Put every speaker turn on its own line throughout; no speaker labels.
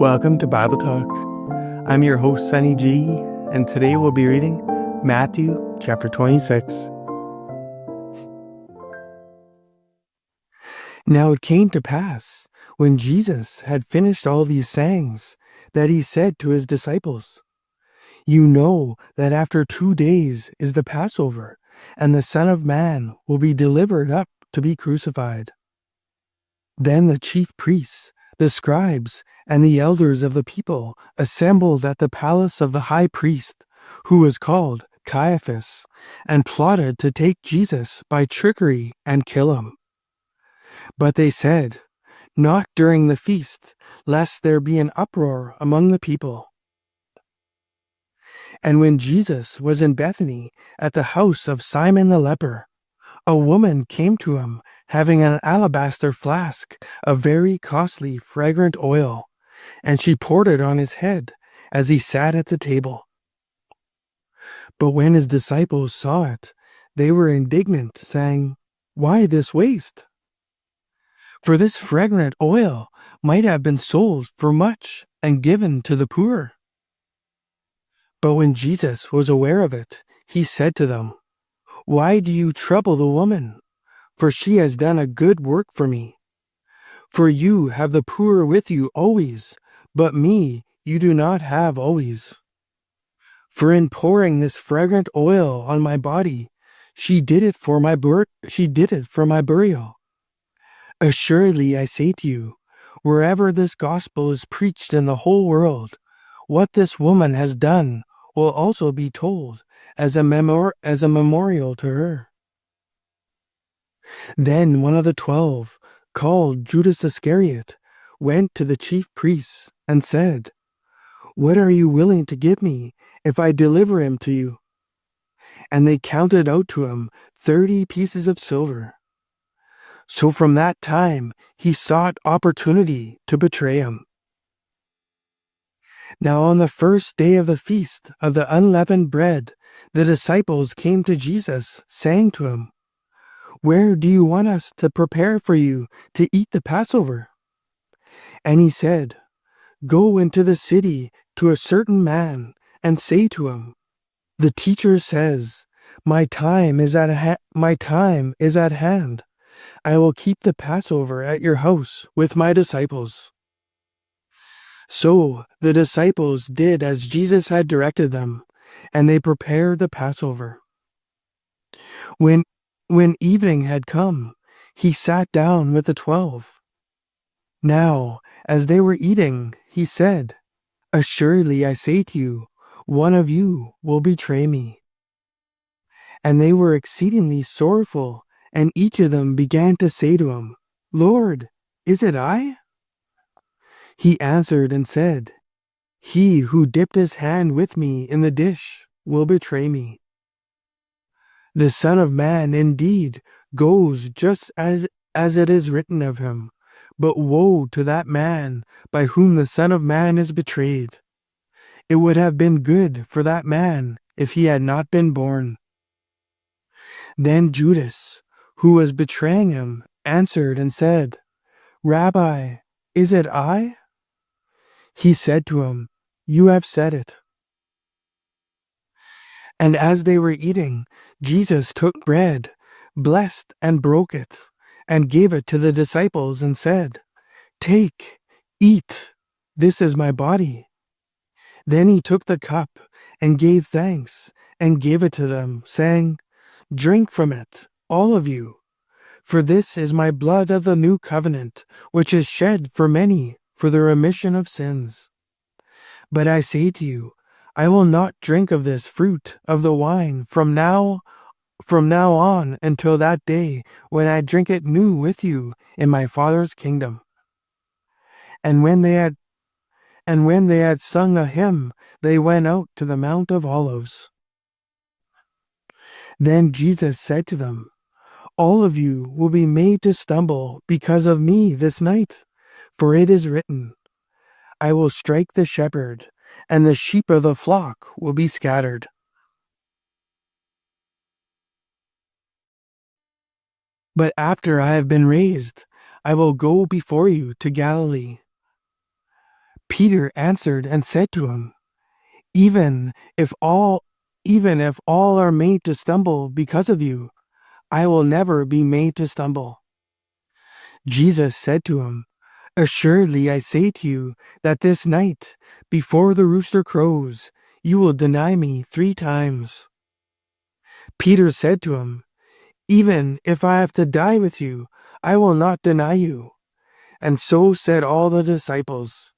Welcome to Bible Talk. I'm your host, Sonny G, and today we'll be reading Matthew chapter 26. Now it came to pass, when Jesus had finished all these sayings, that he said to his disciples, "You know that after 2 days is the Passover, and the Son of Man will be delivered up to be crucified." Then the chief priests, the scribes, and the elders of the people assembled at the palace of the high priest, who was called Caiaphas, and plotted to take Jesus by trickery and kill him. But they said, "Not during the feast, lest there be an uproar among the people." And when Jesus was in Bethany at the house of Simon the leper, a woman came to him, having an alabaster flask of very costly fragrant oil, and she poured it on his head as he sat at the table. But when his disciples saw it, they were indignant, saying, "Why this waste? For this fragrant oil might have been sold for much and given to the poor." But when Jesus was aware of it, he said to them, "Why do you trouble the woman? For she has done a good work for me. For you have the poor with you always, but me you do not have always. For in pouring this fragrant oil on my body, she did it for my burial. Assuredly I say to you, wherever this gospel is preached in the whole world, what this woman has done will also be told as a memorial to her." Then one of the 12, called Judas Iscariot, went to the chief priests and said, "What are you willing to give me if I deliver him to you?" And they counted out to him 30 pieces of silver. So from that time he sought opportunity to betray him. Now on the first day of the feast of the unleavened bread, the disciples came to Jesus, saying to him, "Where do you want us to prepare for you to eat the Passover?" And he said, "Go into the city to a certain man and say to him, 'The teacher says, my time is at hand. I will keep the Passover at your house with my disciples.'" So the disciples did as Jesus had directed them, and they prepared the Passover. When evening had come, he sat down with the 12. Now, as they were eating, he said, "Assuredly I say to you, one of you will betray me." And they were exceedingly sorrowful, and each of them began to say to him, "Lord, is it I?" He answered and said, "He who dipped his hand with me in the dish will betray me. The Son of Man indeed goes just as it is written of him, but woe to that man by whom the Son of Man is betrayed. It would have been good for that man if he had not been born." Then Judas, who was betraying him, answered and said, "Rabbi, is it I?" He said to him, "You have said it." And as they were eating, Jesus took bread, blessed and broke it, and gave it to the disciples and said, "Take, eat, this is my body." Then he took the cup and gave thanks and gave it to them, saying, "Drink from it, all of you, for this is my blood of the new covenant, which is shed for many for the remission of sins. But I say to you, I will not drink of this fruit of the wine from now on until that day when I drink it new with you in my Father's kingdom." And when they had sung a hymn, they went out to the Mount of Olives. Then Jesus said to them, "All of you will be made to stumble because of me this night, for it is written, 'I will strike the shepherd, and the sheep of the flock will be scattered.' But after I have been raised, I will go before you to Galilee." Peter answered and said to him, Even if all even if all are made to stumble because of you, I will never be made to stumble. Jesus said to him, Assuredly I say to you that this night, before the rooster crows, you will deny me 3 times. Peter said to him, Even if I have to die with you, I will not deny you. And so said all the disciples.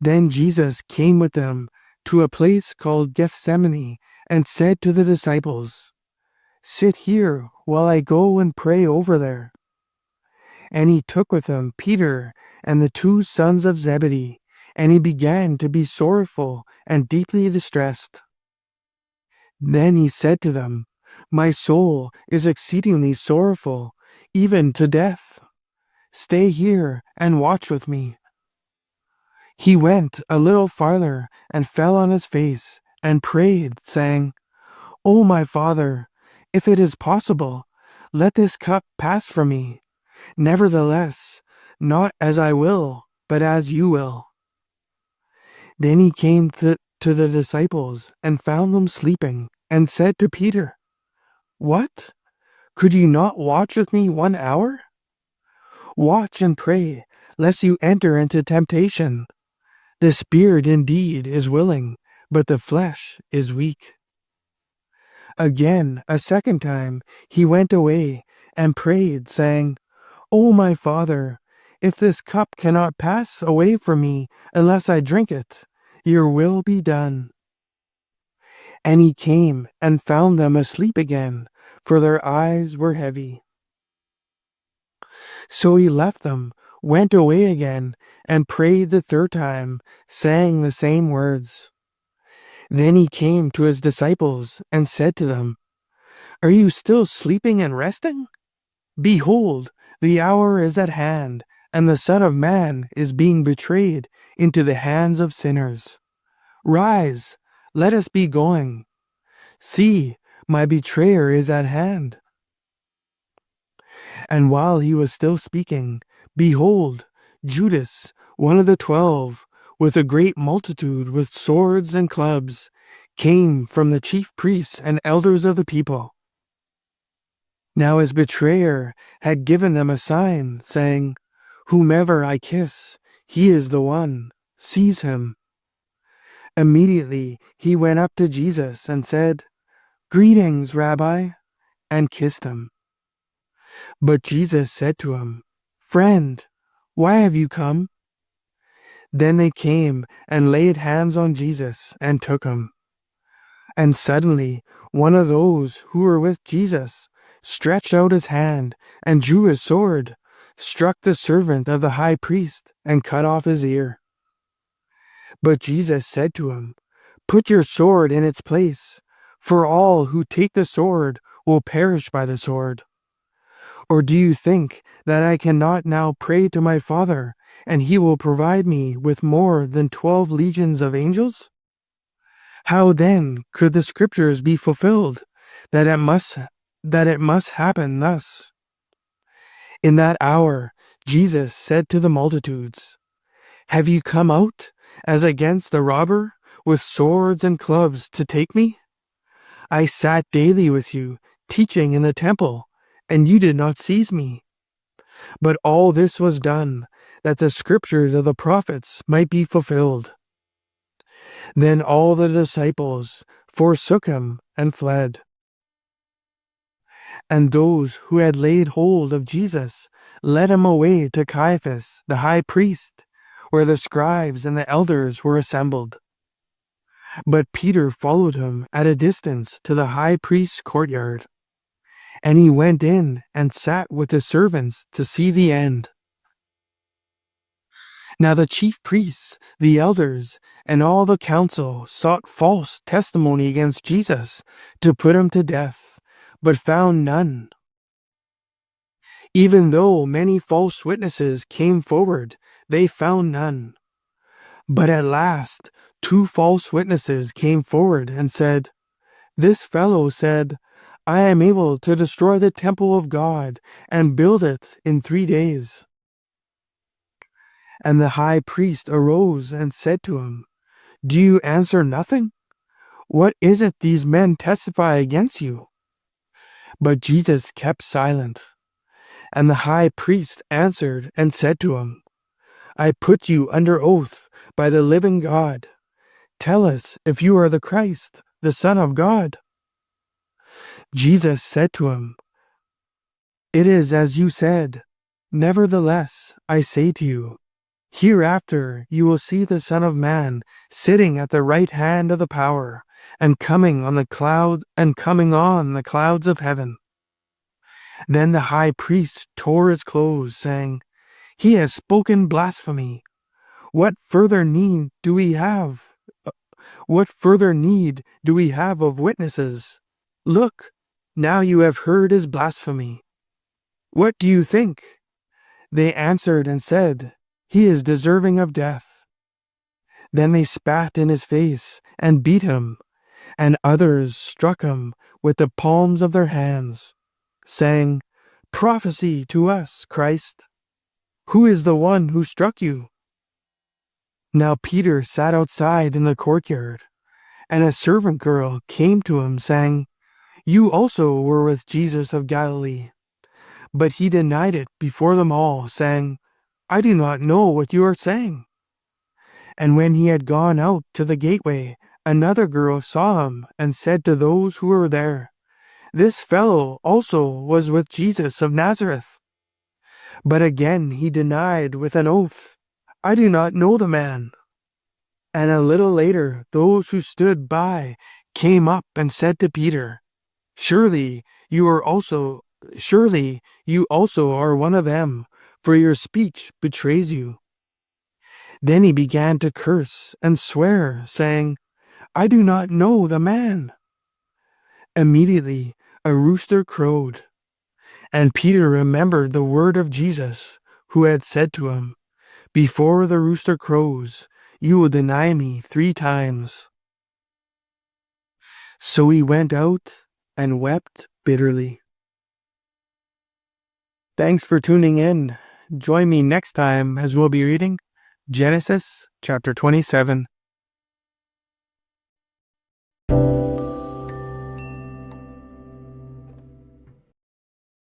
Then Jesus came with them to a place called Gethsemane and said to the disciples, Sit here while I go and pray over there. And he took with him Peter and the 2 sons of Zebedee, and he began to be sorrowful and deeply distressed. Then he said to them, My soul is exceedingly sorrowful, even to death. Stay here and watch with me. He went a little farther and fell on his face and prayed, saying, O my Father, if it is possible, let this cup pass from me. Nevertheless, not as I will, but as you will. Then he came to the disciples and found them sleeping, and said to Peter, What? Could you not watch with me 1 hour? Watch and pray, lest you enter into temptation. The spirit indeed is willing, but the flesh is weak. Again, a second time, he went away and prayed, saying, O my Father, if this cup cannot pass away from me unless I drink it, your will be done. And he came and found them asleep again, for their eyes were heavy. So he left them, went away again, and prayed the 3rd time, saying the same words. Then he came to his disciples and said to them, Are you still sleeping and resting? Behold, the hour is at hand, and the Son of Man is being betrayed into the hands of sinners. Rise, let us be going. See, my betrayer is at hand. And while he was still speaking, behold, Judas, one of the 12, with a great multitude with swords and clubs, came from the chief priests and elders of the people. Now his betrayer had given them a sign, saying, Whomever I kiss, he is the one. Seize him. Immediately he went up to Jesus and said, Greetings, Rabbi, and kissed him. But Jesus said to him, Friend, why have you come? Then they came and laid hands on Jesus and took him. And suddenly one of those who were with Jesus stretched out his hand and drew his sword, struck the servant of the high priest, and cut off his ear. But Jesus said to him, Put your sword in its place, for all who take the sword will perish by the sword. Or do you think that I cannot now pray to my Father, and he will provide me with more than 12 legions of angels? How then could the scriptures be fulfilled, that it must happen thus? In that hour Jesus said to the multitudes, Have you come out, as against a robber, with swords and clubs to take me? I sat daily with you, teaching in the temple, and you did not seize me. But all this was done, that the scriptures of the prophets might be fulfilled. Then all the disciples forsook him and fled. And those who had laid hold of Jesus led him away to Caiaphas, the high priest, where the scribes and the elders were assembled. But Peter followed him at a distance to the high priest's courtyard. And he went in and sat with the servants to see the end. Now the chief priests, the elders, and all the council sought false testimony against Jesus to put him to death, but found none. Even though many false witnesses came forward, they found none. But at last 2 false witnesses came forward and said, This fellow said, I am able to destroy the temple of God and build it in 3 days. And the high priest arose and said to him, "Do you answer nothing? What is it these men testify against you?" But Jesus kept silent. And the high priest answered and said to him, "I put you under oath by the living God. Tell us if you are the Christ, the Son of God." Jesus said to him, "It is as you said. Nevertheless, I say to you, hereafter you will see the Son of Man sitting at the right hand of the power, and coming on the clouds of heaven." Then the high priest tore his clothes, saying, "He has spoken blasphemy. What further need do we have? What further need do we have of witnesses? Look, now you have heard his blasphemy. What do you think?" They answered and said, "He is deserving of death." Then they spat in his face and beat him, and others struck him with the palms of their hands, saying, "Prophesy to us, Christ. Who is the one who struck you?" Now Peter sat outside in the courtyard, and a servant girl came to him, saying, "You also were with Jesus of Galilee." But he denied it before them all, saying, "I do not know what you are saying." And when he had gone out to the gateway, another girl saw him and said to those who were there, "This fellow also was with Jesus of Nazareth." But again he denied with an oath, "I do not know the man." And a little later those who stood by came up and said to Peter, Surely you also are one of them, for your speech betrays you." Then he began to curse and swear, saying, "I do not know the man." Immediately a rooster crowed, and Peter remembered the word of Jesus, who had said to him, "Before the rooster crows, you will deny me 3 times." So he went out and wept bitterly. Thanks for tuning in. Join me next time as we'll be reading Genesis chapter 27.